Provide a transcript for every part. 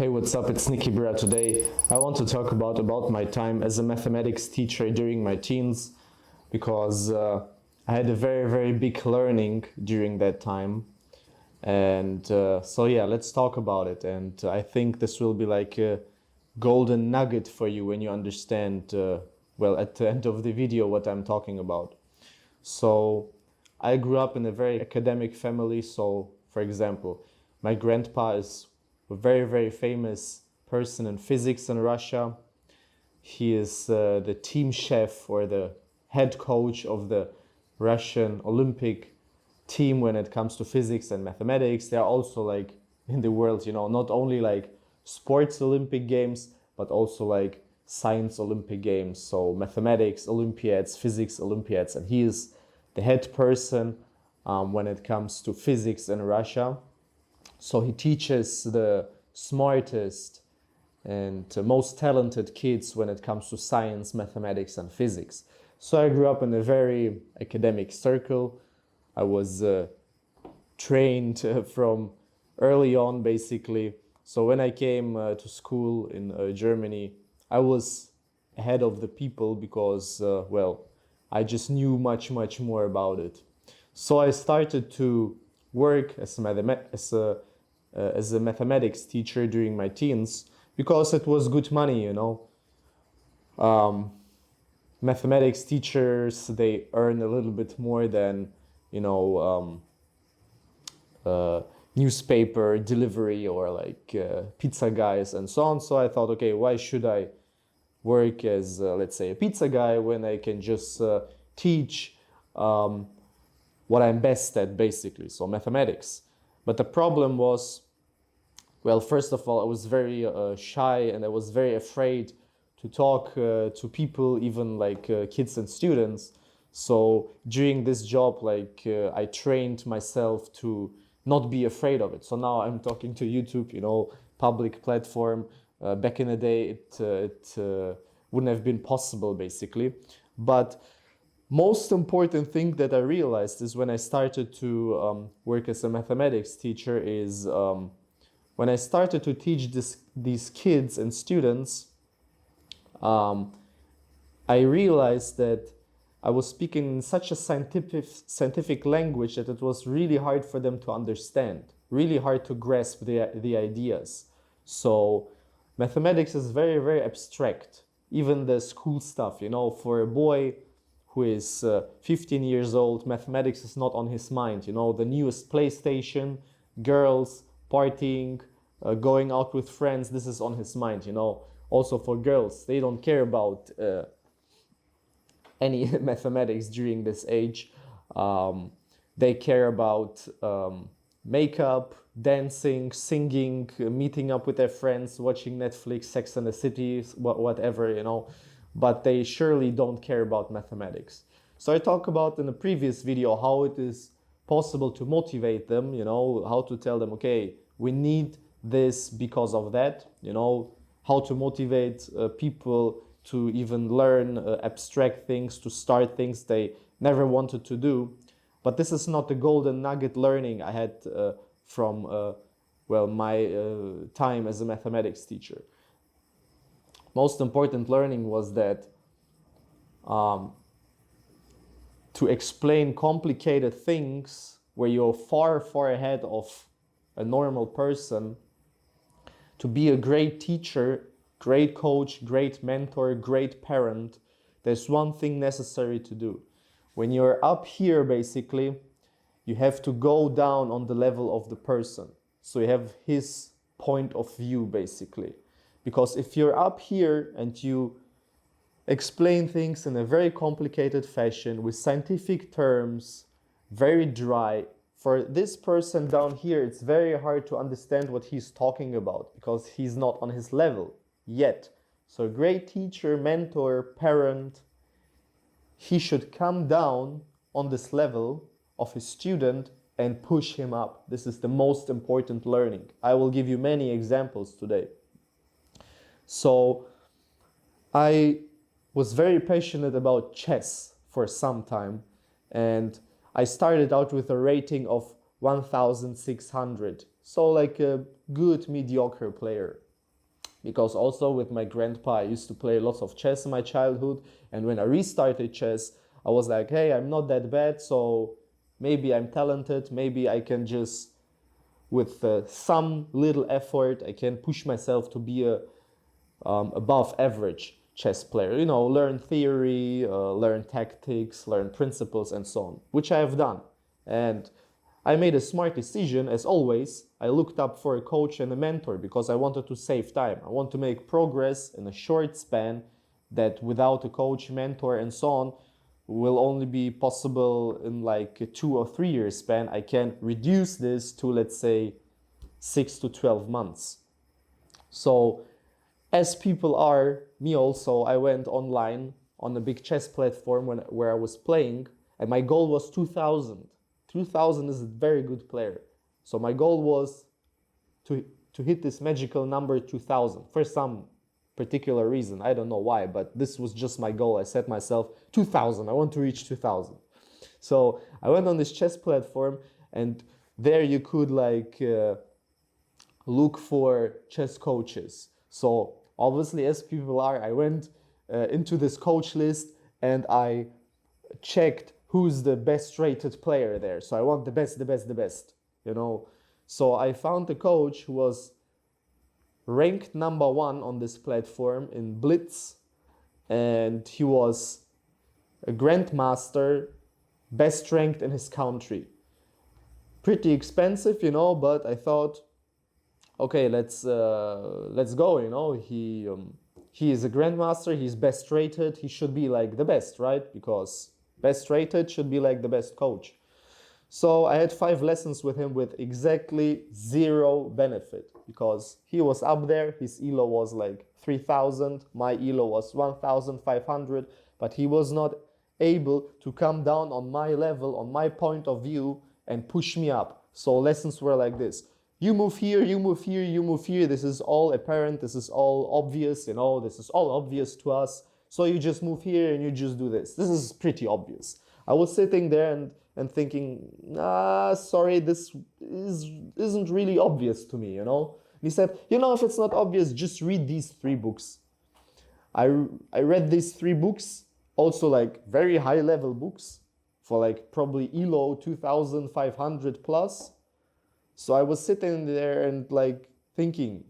Hey, what's up? It's NIKIBRAH. Today I want to talk about my time as a mathematics teacher during my teens, because I had a very big learning during that time. And so yeah, let's talk about it. And I think this will be like a golden nugget for you when you understand, well, at the end of the video, what I'm talking about. So I grew up in a very academic family. So for example, my grandpa is a very famous person in physics in Russia. He is the team chef or the head coach of the Russian Olympic team when it comes to physics and mathematics. They are also like in the world, not only like sports Olympic games, but also like science Olympic games. So mathematics Olympiads, physics Olympiads, and he is the head person when it comes to physics in Russia. So he teaches the smartest and most talented kids when it comes to science, mathematics, and physics. So I grew up in a very academic circle. I was trained from early on, basically. So when I came to school in Germany, I was ahead of the people because, well, I just knew much more about it. So I started to work as a mathematics teacher during my teens because it was good money, Mathematics teachers, they earn a little bit more than, newspaper delivery or like pizza guys and so on. So I thought, okay, why should I work as, let's say, a pizza guy when I can just teach what I'm best at, basically, so mathematics. But the problem was, well, first of all, I was very shy and I was very afraid to talk to people, even like kids and students. So during this job, like I trained myself to not be afraid of it. So now I'm talking to YouTube, public platform. Back in the day, it wouldn't have been possible, basically. But most important thing that I realized is when I started to work as a mathematics teacher is when I started to teach these kids and students, I realized that I was speaking in such a scientific language that it was really hard for them to understand, really hard to grasp the ideas. So mathematics is very abstract. Even the school stuff, for a boy who is 15 years old, mathematics is not on his mind. The newest PlayStation, girls, partying, going out with friends, this is on his mind. Also for girls, they don't care about any mathematics during this age. They care about makeup, dancing, singing, meeting up with their friends, watching Netflix, Sex and the City, whatever, but they surely don't care about mathematics. So I talked about in the previous video how it is possible to motivate them, how to tell them, okay, we need this because of that, how to motivate people to even learn abstract things, to start things they never wanted to do. But this is not the golden nugget learning I had from, well, my time as a mathematics teacher. Most important learning was that to explain complicated things where you're far ahead of a normal person, to be a great teacher, great coach, great mentor, great parent, there's one thing necessary to do. When you're up here, basically, you have to go down on the level of the person. So you have his point of view, basically. Because if you're up here and you explain things in a very complicated fashion with scientific terms, very dry, for this person down here, it's very hard to understand what he's talking about because he's not on his level yet. So a great teacher, mentor, parent, he should come down on this level of his student and push him up. This is the most important learning. I will give you many examples today. So I was very passionate about chess for some time, and I started out with a rating of 1,600. So like a good mediocre player. because also with my grandpa I used to play lots of chess in my childhood, and when I restarted chess I was like, hey, I'm not that bad, so maybe I'm talented, maybe I can just with some little effort I can push myself to be a above average chess player, you know, learn theory, learn tactics, learn principles and so on, which I have done. And I made a smart decision. As always, I looked up for a coach and a mentor because I wanted to save time. I want to make progress in a short span that without a coach, mentor and so on will only be possible in like a 2 or 3 year span. I can reduce this to, let's say, 6 to 12 months. So as people are, me also, I went online on a big chess platform where I was playing, and my goal was 2000. 2000 is a very good player. So my goal was to hit this magical number 2000 for some particular reason. I don't know why, but this was just my goal. I set myself 2000. I want to reach 2000. So I went on this chess platform, and there you could like look for chess coaches. So obviously, as people are, I went into this coach list and I checked who's the best rated player there. So I want the best, you know. So I found a coach who was ranked number 1 on this platform in Blitz, and he was a grandmaster, best ranked in his country. Pretty expensive, you know, but I thought, okay, let's go, you know. He is a grandmaster, he's best rated, he should be like the best, right? Because best rated should be like the best coach. So I had 5 lessons with him with exactly 0 benefit, because he was up there, his ELO was like 3000, my ELO was 1500, but he was not able to come down on my level, on my point of view, and push me up. So lessons were like this: you move here, you move here, you move here. This is all apparent. This is all obvious, you know, this is all obvious to us. So you just move here and you just do this. This is pretty obvious. I was sitting there and thinking, sorry, this isn't really obvious to me, you know. And he said, you know, if it's not obvious, just read these 3 books. I read these 3 books, also like very high level books for like probably ELO 2500 plus. So I was sitting there and like thinking,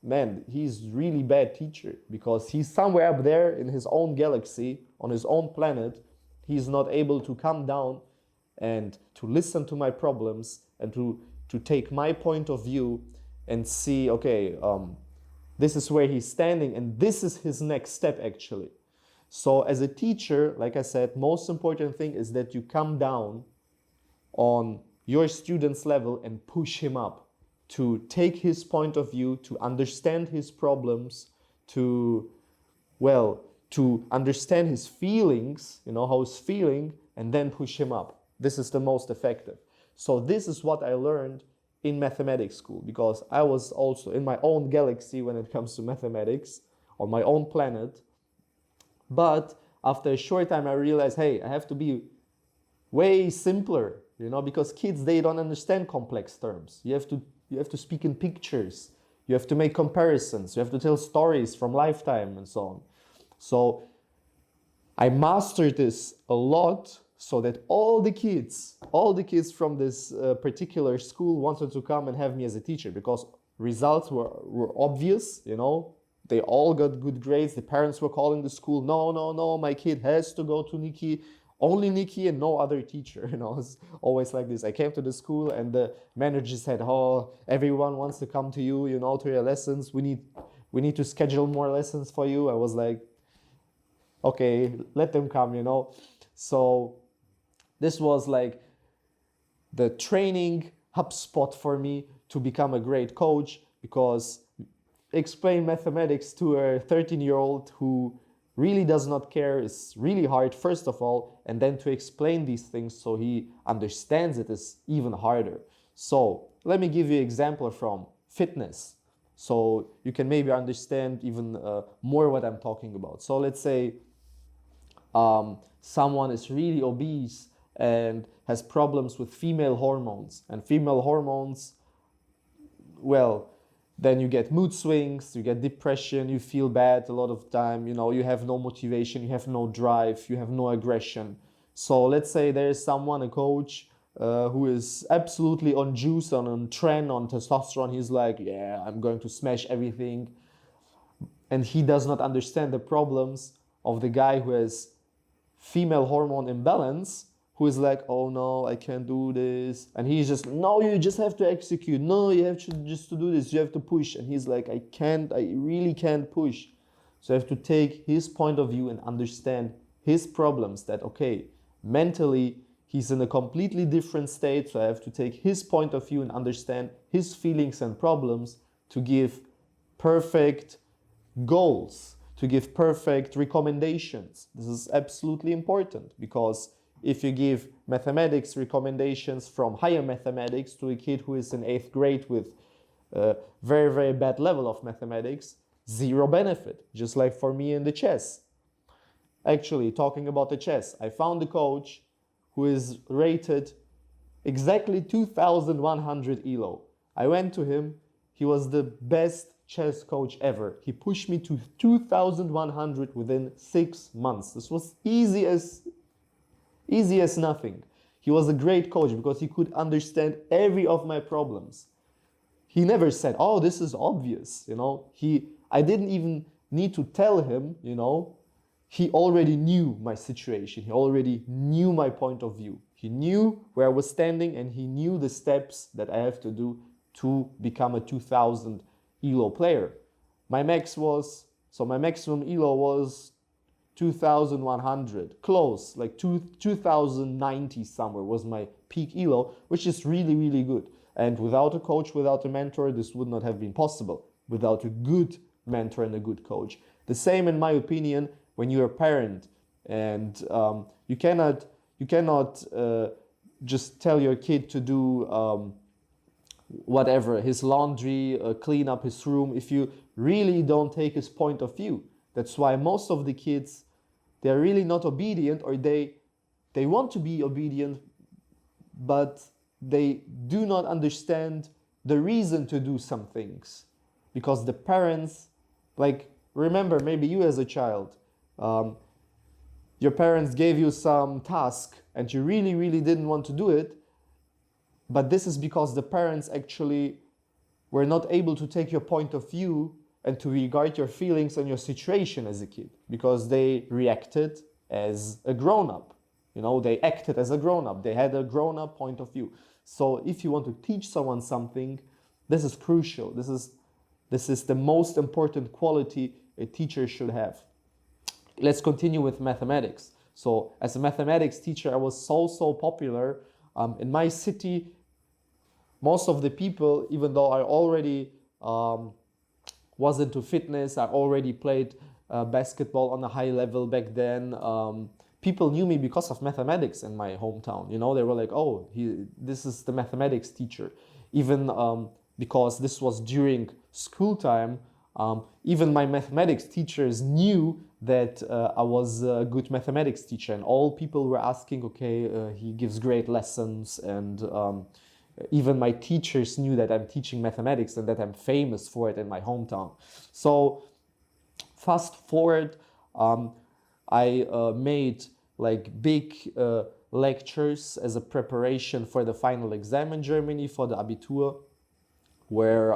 man, he's really bad teacher, because he's somewhere up there in his own galaxy, on his own planet. He's not able to come down and to listen to my problems and to take my point of view and see, okay, this is where he's standing and this is his next step actually. So as a teacher, like I said, most important thing is that you come down on your student's level and push him up, to take his point of view, to understand his problems, to understand his feelings, you know, how he's feeling, and then push him up. This is the most effective. So this is what I learned in mathematics school, because I was also in my own galaxy when it comes to mathematics, on my own planet. But after a short time, I realized, hey, I have to be way simpler, you know, because kids, they don't understand complex terms. You have to speak in pictures. You have to make comparisons. You have to tell stories from lifetime and so on. So I mastered this a lot, so that all the kids from this particular school wanted to come and have me as a teacher, because results were obvious, you know. They all got good grades. The parents were calling the school, no, my kid has to go to Niki, only Niki and no other teacher, you know. It's always like this. I came to the school and the manager said, oh, everyone wants to come to you, you know, to your lessons. We need to schedule more lessons for you. I was like, okay, let them come, you know. So this was like the training HubSpot for me to become a great coach, because explain mathematics to a 13-year-old who really does not care is really hard, first of all, and then to explain these things so he understands it is even harder. So let me give you an example from fitness, so you can maybe understand even more what I'm talking about. So let's say someone is really obese and has problems with female hormones, and female hormones, well, then you get mood swings, you get depression, you feel bad a lot of time, you have no motivation, you have no drive, you have no aggression. So let's say there's someone, a coach, who is absolutely on juice, on trend, on testosterone. He's like, yeah, I'm going to smash everything. And he does not understand the problems of the guy who has female hormone imbalance, who is like, oh no, I can't do this. And he's just, no, you just have to execute. No, you have to just to do this. You have to push. And he's like, I really can't push. So I have to take his point of view and understand his problems, that, okay, mentally, he's in a completely different state. So I have to take his point of view and understand his feelings and problems to give perfect goals, to give perfect recommendations. This is absolutely important, because if you give mathematics recommendations from higher mathematics to a kid who is in 8th grade with a very, very bad level of mathematics, zero benefit. Just like for me in the chess. Actually, talking about the chess, I found a coach who is rated exactly 2100 ELO. I went to him. He was the best chess coach ever. He pushed me to 2100 within 6 months. This was easy as nothing. He was a great coach because he could understand every of my problems. He never said, oh, this is obvious, I didn't even need to tell him, he already knew my situation. He already knew my point of view. He knew where I was standing, and he knew the steps that I have to do to become a 2000 ELO player. My maximum ELO was 2100, close, like 2090 somewhere was my peak ELO, which is really, really good. And without a coach, without a mentor, this would not have been possible. Without a good mentor and a good coach. The same, in my opinion, when you're a parent, and you cannot just tell your kid to do whatever, his laundry, clean up his room, if you really don't take his point of view. That's why most of the kids, they're really not obedient, or they want to be obedient, but they do not understand the reason to do some things. Because the parents, like, remember, maybe you as a child, your parents gave you some task and you really, really didn't want to do it, but this is because the parents actually were not able to take your point of view and to regard your feelings and your situation as a kid, because they reacted as a grown-up. They acted as a grown-up. They had a grown-up point of view. So if you want to teach someone something, this is crucial. This is the most important quality a teacher should have. Let's continue with mathematics. So as a mathematics teacher, I was so popular. In my city, most of the people, even though I already was into fitness, I already played basketball on a high level back then, people knew me because of mathematics in my hometown. They were like, oh, this is the mathematics teacher. Even because this was during school time, even my mathematics teachers knew that I was a good mathematics teacher, and all people were asking, okay, he gives great lessons, and even my teachers knew that I'm teaching mathematics and that I'm famous for it in my hometown. So fast forward, I made like big lectures as a preparation for the final exam in Germany, for the Abitur, where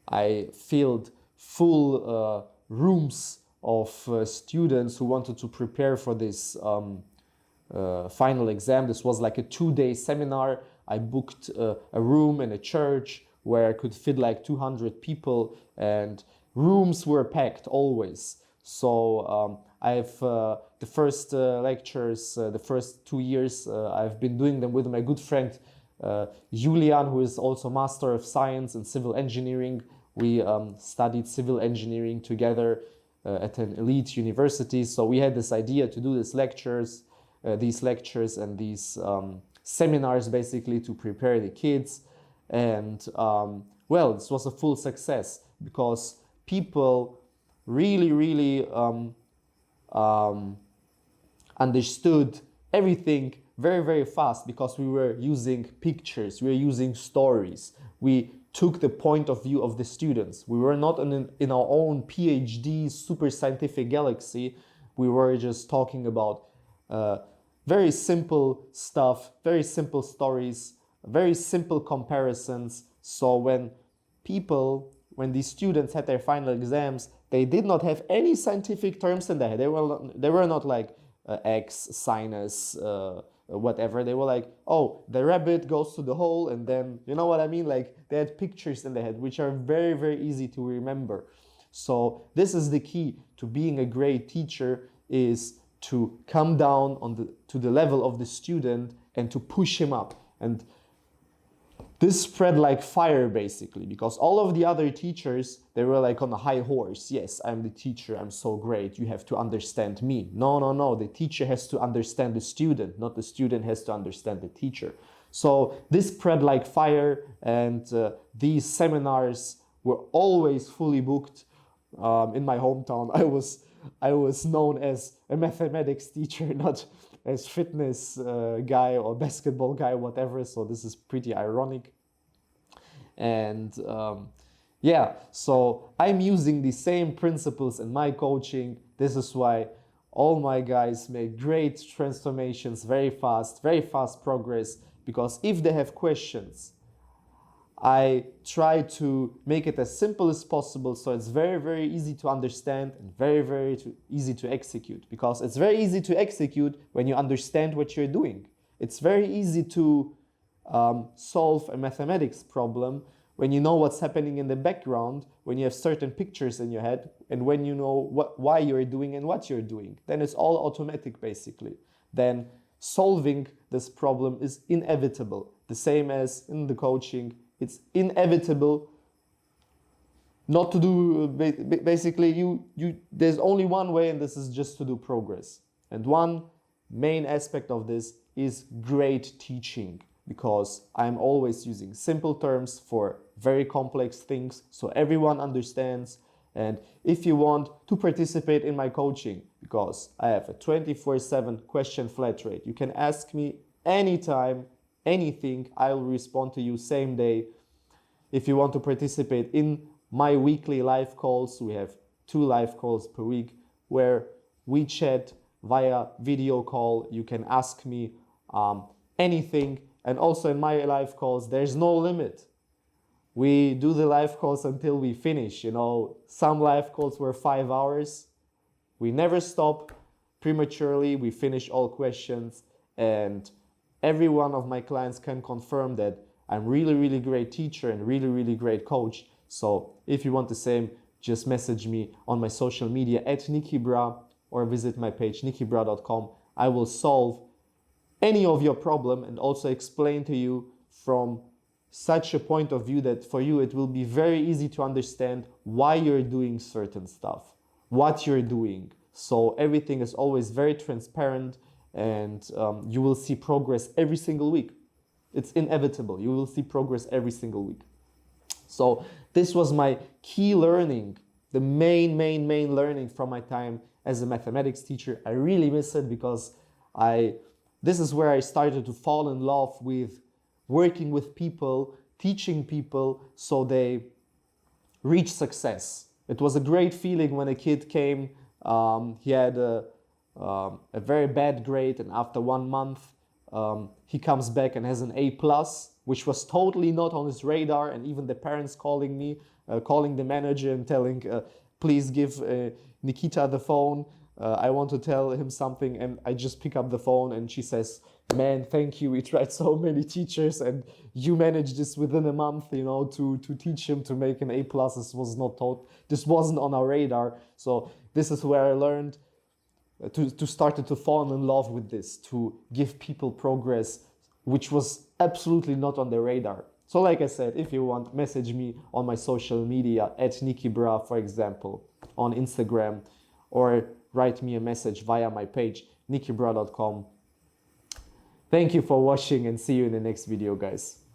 I filled full rooms of students who wanted to prepare for this final exam. This was like a 2-day seminar. I booked a room in a church where I could fit like 200 people, and rooms were packed always. So I've the first lectures, the first 2 years, I've been doing them with my good friend Julian, who is also Master of Science in Civil Engineering. We studied civil engineering together at an elite university. So we had this idea to do these lectures and these seminars, basically, to prepare the kids. And well, this was a full success because people really understood everything very fast, because we were using pictures, we were using stories. We took the point of view of the students. We were not in our own PhD super scientific galaxy. We were just talking about very simple stuff, very simple stories, very simple comparisons. So when these students had their final exams, they did not have any scientific terms in their head. They were not like X, sinus, whatever. They were like, oh, the rabbit goes to the hole, and then, you know what I mean? Like, they had pictures in their head, which are very, very easy to remember. So this is the key to being a great teacher, is to come down to the level of the student and to push him up. And this spread like fire, basically, because all of the other teachers, they were like on a high horse. Yes, I'm the teacher, I'm so great, you have to understand me. No, no, no, the teacher has to understand the student, not the student has to understand the teacher. So this spread like fire, and these seminars were always fully booked. In my hometown, I was known as a mathematics teacher, not as fitness guy or basketball guy, whatever. So this is pretty ironic. And yeah, so I'm using the same principles in my coaching. This is why all my guys make great transformations very fast progress, because if they have questions, I try to make it as simple as possible, so it's very, very easy to understand and very, very easy to execute. Because it's very easy to execute when you understand what you're doing. It's very easy to solve a mathematics problem when you know what's happening in the background, when you have certain pictures in your head, and when you know why you're doing and what you're doing. Then it's all automatic, basically. Then solving this problem is inevitable. The same as in the coaching. It's inevitable not to do, basically, there's only one way, and this is just to do progress. And one main aspect of this is great teaching, because I'm always using simple terms for very complex things, so everyone understands. And if you want to participate in my coaching, because I have a 24/7 question flat rate, you can ask me anytime, anything, I'll respond to you same day. If you want to participate in my weekly live calls, we have 2 live calls per week where we chat via video call. You can ask me anything. And also in my live calls, there's no limit. We do the live calls until we finish. You know, some live calls were 5 hours. We never stop prematurely. We finish all questions, and every one of my clients can confirm that I'm really, really great teacher and really, really great coach. So if you want the same, just message me on my social media at NIKIBRAH, or visit my page nikibrah.com. I will solve any of your problem and also explain to you from such a point of view that for you it will be very easy to understand why you're doing certain stuff, what you're doing. So everything is always very transparent, and you will see progress every single week. It's inevitable. You will see progress every single week. So this was my key learning, the main learning from my time as a mathematics teacher. I really miss it, because this is where I started to fall in love with working with people, teaching people so they reach success. It was a great feeling when a kid came, he had a very bad grade, and after 1 month, he comes back and has an A+, which was totally not on his radar. And even the parents calling me, calling the manager and telling, please give Nikita the phone. I want to tell him something. And I just pick up the phone, and she says, man, thank you. We tried so many teachers, and you managed this within a month, you know, to teach him to make an A+. This wasn't on our radar. So this is where I learned to start to fall in love with this, to give people progress, which was absolutely not on the radar. So like I said, if you want, message me on my social media at NIKIBRAH, for example, on Instagram, or write me a message via my page, nikibrah.com. Thank you for watching, and see you in the next video, guys.